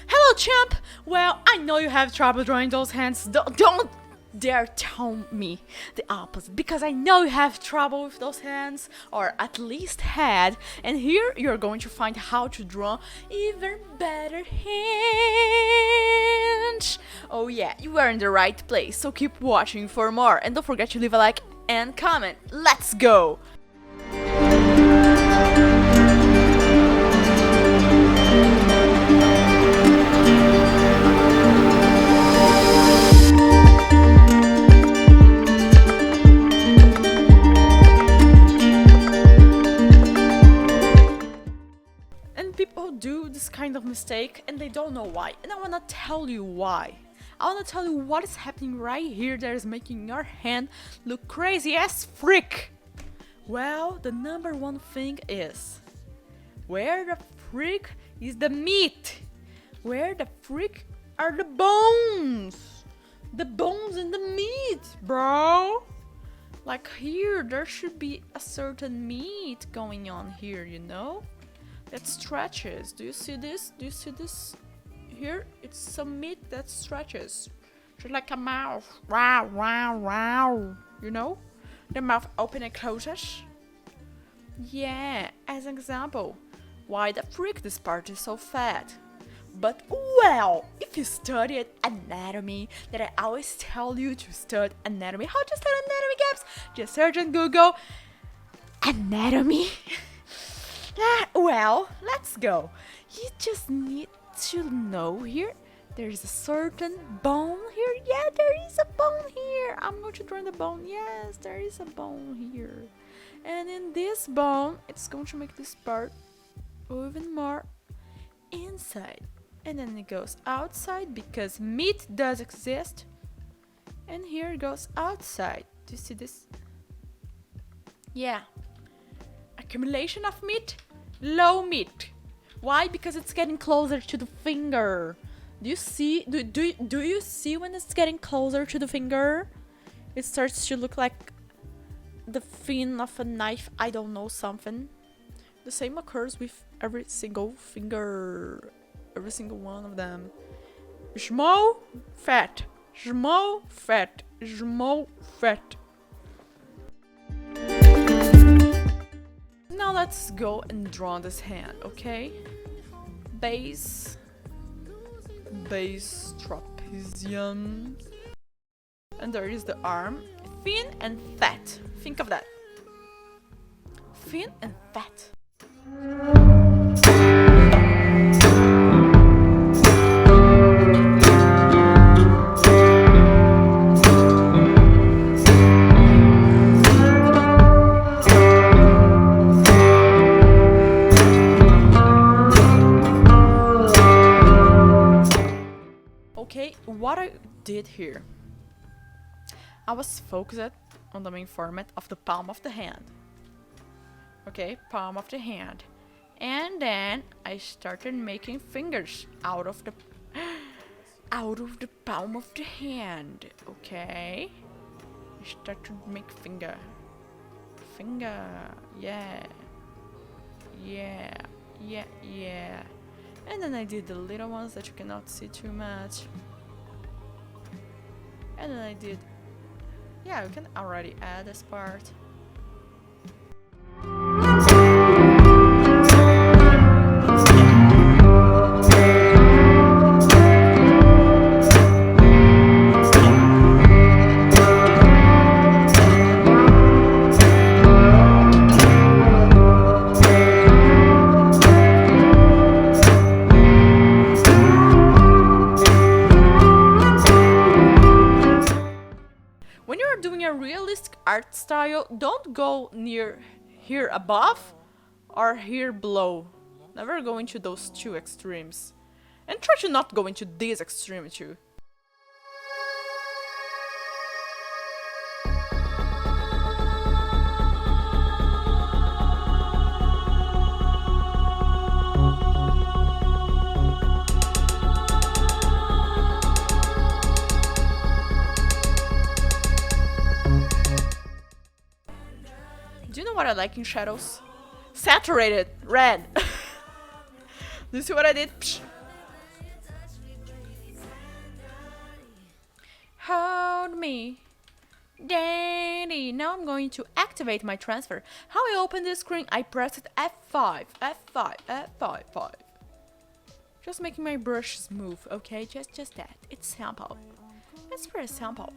Hello, champ! Well, I know you have trouble drawing those hands. Don't dare tell me the opposite, because I know you have trouble with those hands, or at least had, and here you're going to find how to draw even better hands. Oh yeah, you are in the right place, so keep watching for more, and don't forget to leave a like and comment. Let's go! People do this kind of mistake and they don't know why, and I wanna tell you why. I wanna tell you what is happening right here that is making your hand look crazy as frick. Well, the number one thing is, where the frick is the meat? Where the frick are the bones? The bones and the meat, bro. Like here, there should be a certain meat going on here, you know? That stretches. Do you see this? Do you see this? Here, it's some meat that stretches. Just like a mouth. Wow, wow, wow. You know? The mouth open and closes. Yeah, as an example. Why the frick this part is so fat? But well, if you studied anatomy, that I always tell you to study anatomy. How to study anatomy, Gaps? Just search on Google. Anatomy. Well, let's go. You just need to know here. There is a certain bone here. Yeah, there is a bone here. I'm going to draw the bone. Yes, there is a bone here. And in this bone, it's going to make this part even more inside. And then it goes outside because meat does exist. And here it goes outside. Do you see this? Yeah. Accumulation of meat, low meat. Why? Because it's getting closer to the finger. Do you see? Do you see when it's getting closer to the finger? It starts to look like the fin of a knife. I don't know, something. The same occurs with every single finger, every single one of them. Small, fat, small, fat, small, fat. Now let's go and draw this hand, okay? Base trapezium, and there is the arm, thin and fat. Think of that. Thin and fat. Okay, what I did here, I was focused on the main format of the palm of the hand. Okay, palm of the hand. And then I started making fingers out of the palm of the hand. Okay, I start to make finger, yeah, and then I did the little ones that you cannot see too much. And then I did, yeah, you can already add this part. Art style, don't go near here above or here below. Never go into those two extremes. And try to not go into this extreme too. Do you know what I like in shadows? Saturated red. Do you see what I did? Psh. I'm going to activate my transfer. How I open this screen? I pressed F5, F5, F5, 5. Just making my brush smooth, okay? Just that. It's simple. It's pretty simple.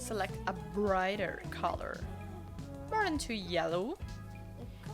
Select a brighter color. More into yellow.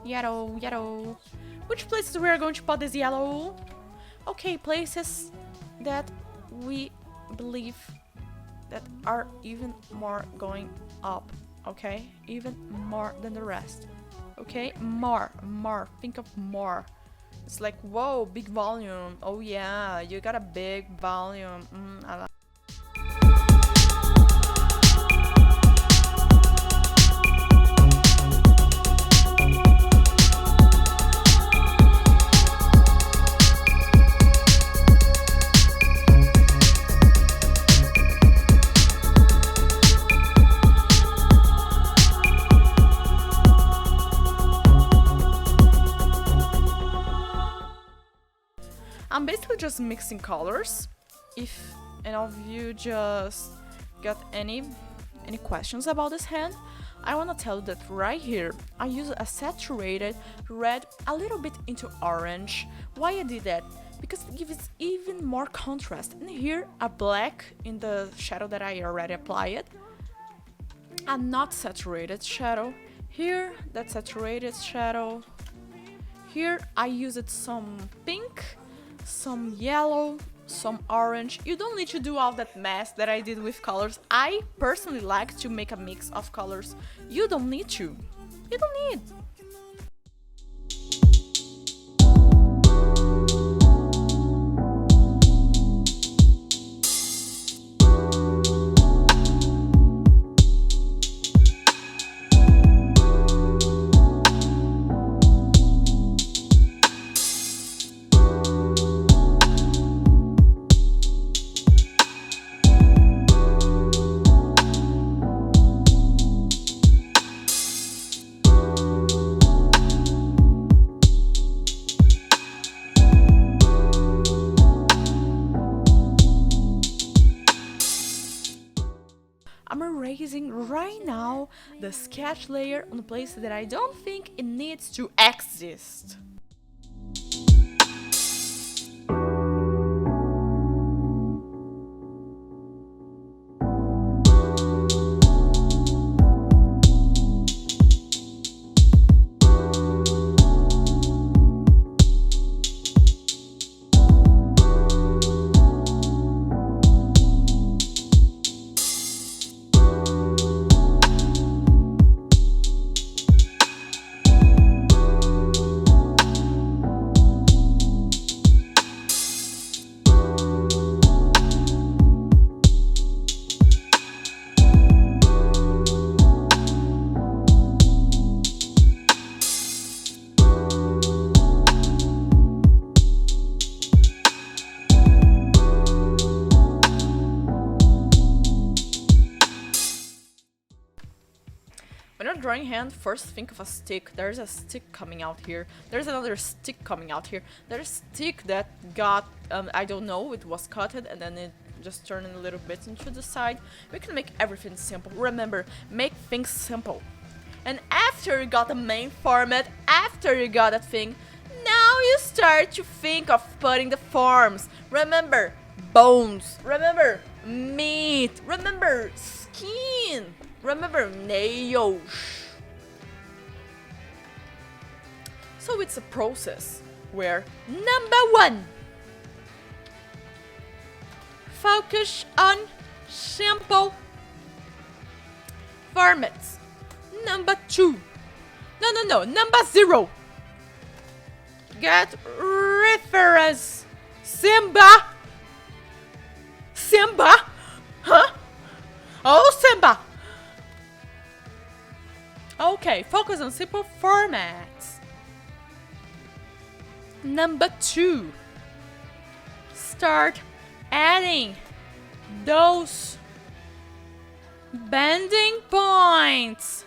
Yellow, yellow. Which places we are going to put this yellow? Okay, places that we believe that are even more going up. Okay, even more than the rest. Okay, more. Think of more. It's like, whoa, big volume. Oh yeah, you got a big volume. I like. I'm basically just mixing colors. If any of you just got any questions about this hand, I want to tell you that right here I use a saturated red a little bit into orange. Why I did that? Because it gives even more contrast. And here a black in the shadow that I already applied. A not saturated shadow. Here that saturated shadow. Here I used some pink, some yellow, some orange. You don't need to do all that mess that I did with colors. I personally like to make a mix of colors. You don't need to. You don't need. I'm erasing right now the sketch layer on the place that I don't think it needs to exist. When you're drawing hand, first think of a stick. There's a stick coming out here. There's another stick coming out here. There's a stick that got, I don't know, it was cutted and then it just turned a little bit into the side. We can make everything simple. Remember, make things simple. And after you got the main format, after you got that thing, now you start to think of putting the forms. Remember, bones. Remember, meat. Remember, skin. Remember, nails. So it's a process where number 1, focus on simple formats. Number 2, no, number 0, get reference. Simba, huh? Oh, Simba. Okay, focus on simple formats. Number 2, start adding those bending points,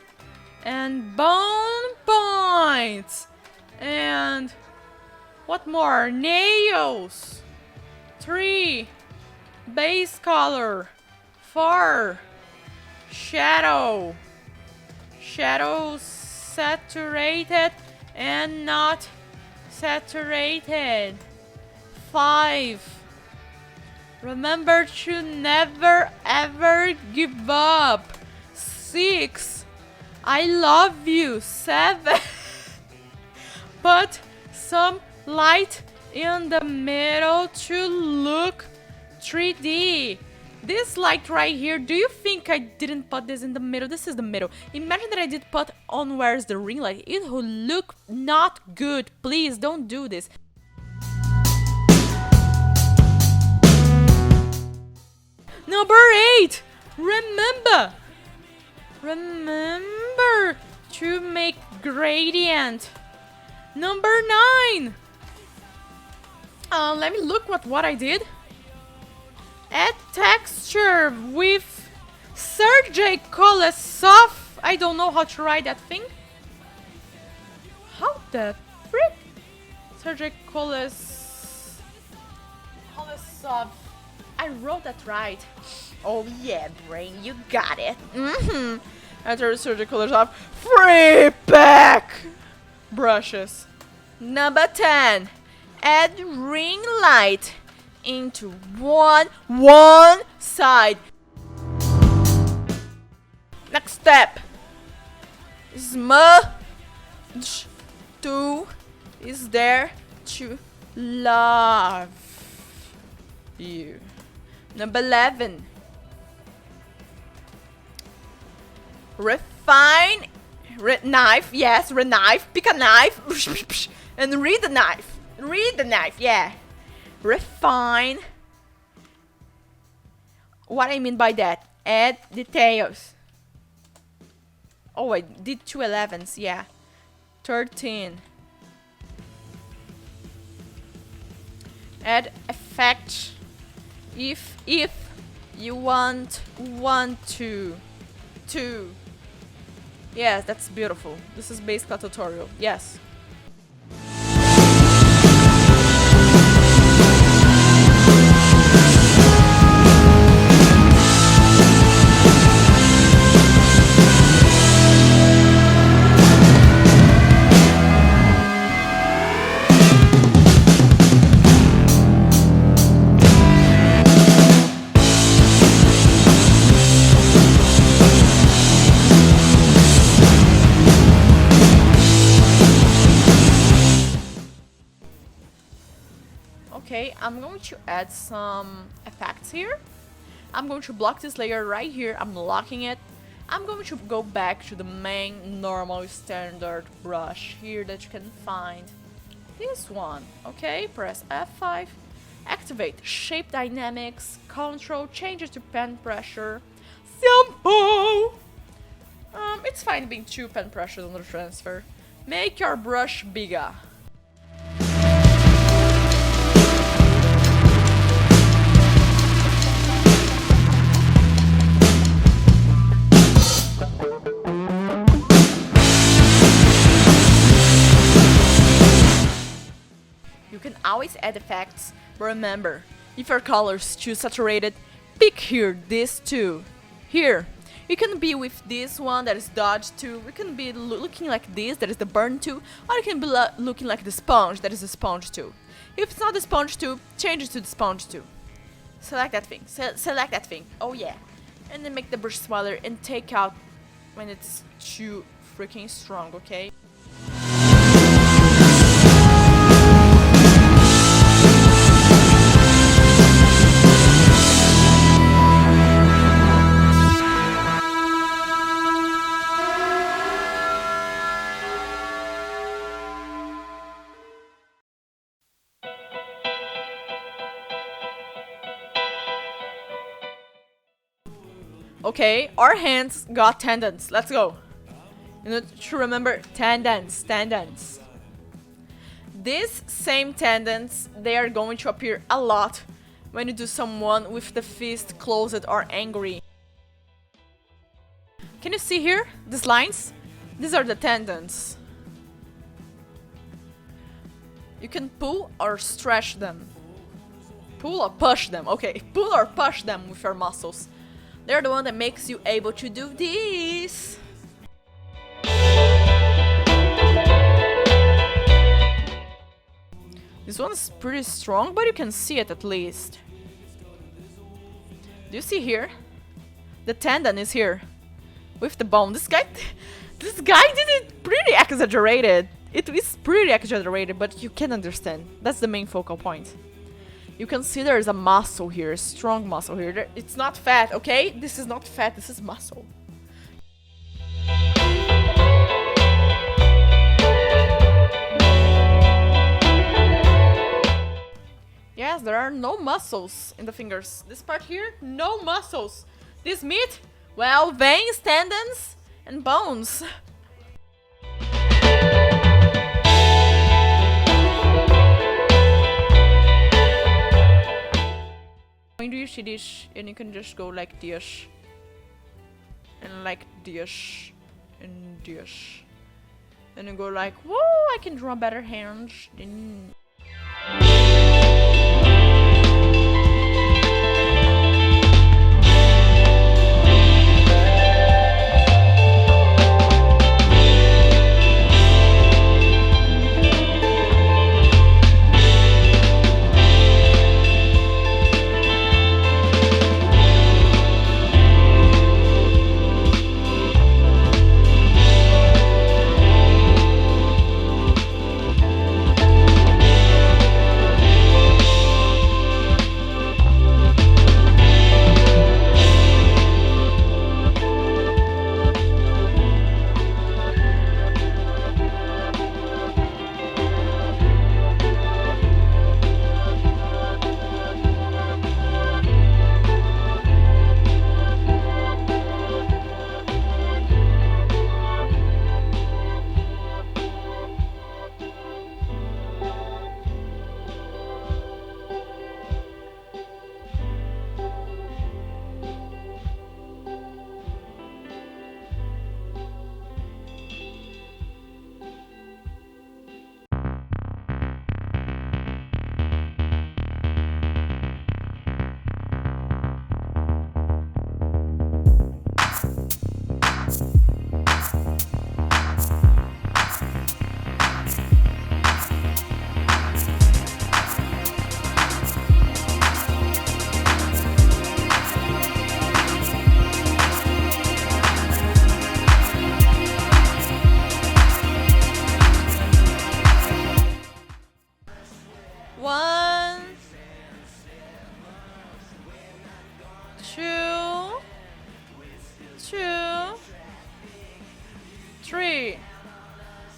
and bone points, and what more? Nails. 3. Base color. 4. Shadow. Shadow saturated and not saturated. 5. Remember to never ever give up. 6. I love you. 7. Put some light in the middle to look 3D. This light right here, do you think I didn't put this in the middle? This is the middle. Imagine that I did put on where's the ring light. It will look not good. Please don't do this. Number 8. Remember to make gradient. Number 9. Let me look what I did. Add texture with surgical soft. I don't know how to write that thing. How the frick? Surgical soft. I wrote that right. Oh yeah, brain, you got it. After surgical soft, free pack brushes. Number 10. Add ring light into one side. Next step. Smudge 2 is there to love you. Number 11. Refine. Knife, yes, knife. Pick a knife and read the knife. Read the knife, yeah. Refine. What I mean by that? Add details. Oh, I did 2 11s, yeah. 13. Add effect if you want to. Yes, that's beautiful. This is basically a tutorial. Yes. Okay, I'm going to add some effects here. I'm going to block this layer right here. I'm locking it. I'm going to go back to the main normal standard brush here that you can find. This one, okay? Press F5. Activate shape dynamics. Control changes to pen pressure. Simple! It's fine being 2 pen pressures on the transfer. Make your brush bigger. You can always add effects, but remember, if your color is too saturated, pick here this 2. Here, you can be with this one that is dodge 2, you can be looking like this, that is the burn 2, or you can be looking like the sponge, that is the sponge 2. If it's not the sponge 2, change it to the sponge 2. Select that thing, select that thing, oh yeah. And then make the brush smaller and take out when it's too freaking strong, okay? Okay, our hands got tendons. Let's go. You need to remember tendons. These same tendons, they are going to appear a lot when you do someone with the fist closed or angry. Can you see here? These lines? These are the tendons. You can pull or stretch them. Pull or push them. Okay, pull or push them with your muscles. They're the one that makes you able to do this. This one is pretty strong, but you can see it at least. Do you see here? The tendon is here with the bone. This guy did it pretty exaggerated. It is pretty exaggerated, but you can understand. That's the main focal point. You can see there's a muscle here, a strong muscle here. It's not fat, okay? This is not fat, this is muscle. Yes, there are no muscles in the fingers. This part here, no muscles. This meat, well, veins, tendons, and bones. When do you see this, and you can just go like this, and like this, and this, and you go like, whoa, I can draw better hands than...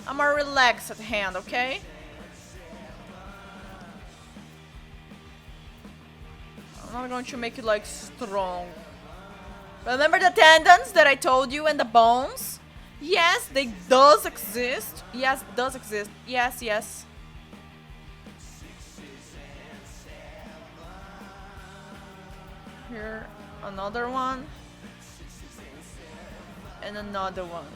I'm more relaxed at hand, okay? I'm not going to make it like strong. Remember the tendons that I told you and the bones? Yes, they does exist. Yes, does exist. Yes, yes. Here, another one. And another one.